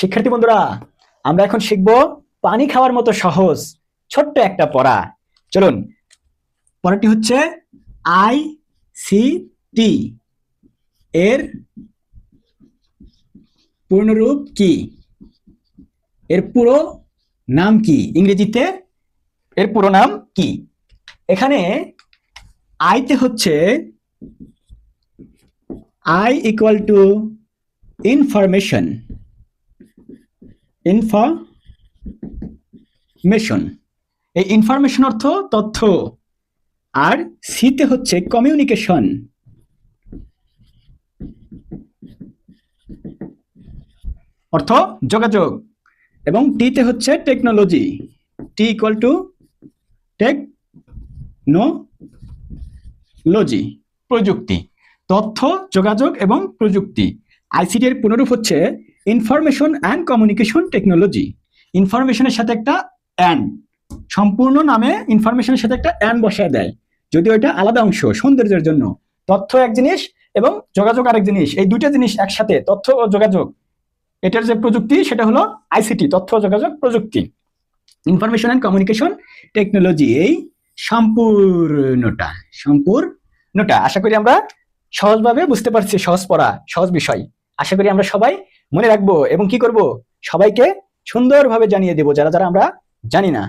শিক্ষার্থী বন্ধুরা, আমরা এখন শিখব পানি খাওয়ার মতো সহজ ছোট্ট একটা পড়া। চলুন, পড়াটি হচ্ছে ICT এর পূর্ণরূপ কি, এর পুরো নাম কি, ইংরেজিতে এর পুরো নাম কি। এখানে আইতে হচ্ছে I equal to information, information, এই ইনফরমেশন অর্থ তথ্য। আর সিতে হচ্ছে কমিউনিকেশন, অর্থ যোগাযোগ। এবং টিতে হচ্ছে technology, T equal to technology, প্রযুক্তি। তথ্য, যোগাযোগ এবং প্রযুক্তি। আইসিটি এর পুনরূপ হচ্ছে ইনফরমেশন অ্যান্ড কমিউনিকেশন টেকনোলজি। ইনফরমেশনের সাথে একটা অ্যান্ড, সম্পূর্ণ নামে ইনফরমেশনের সাথে একটা অ্যান্ড বসায় দেয়, যদিও এটা আলাদা অংশ সৌন্দর্যের জন্য। তথ্য এক জিনিস এবং যোগাযোগ আরেক জিনিস, এই দুইটা জিনিস একসাথে, তথ্য ও যোগাযোগ। এটার যে প্রযুক্তি সেটা হলো আইসিটি, তথ্য ও যোগাযোগ প্রযুক্তি। ইনফরমেশন অ্যান্ড কমিউনিকেশন টেকনোলজি, এই সম্পূর্ণটা। আশা করি আমরা সহজভাবে বুঝতে পারছি, সহজ পড়া, সহজ বিষয়। আশা করি আমরা সবাই মনে রাখবো এবং কি করব, সবাইকে সুন্দরভাবে জানিয়ে দেব যারা যারা আমরা জানি না।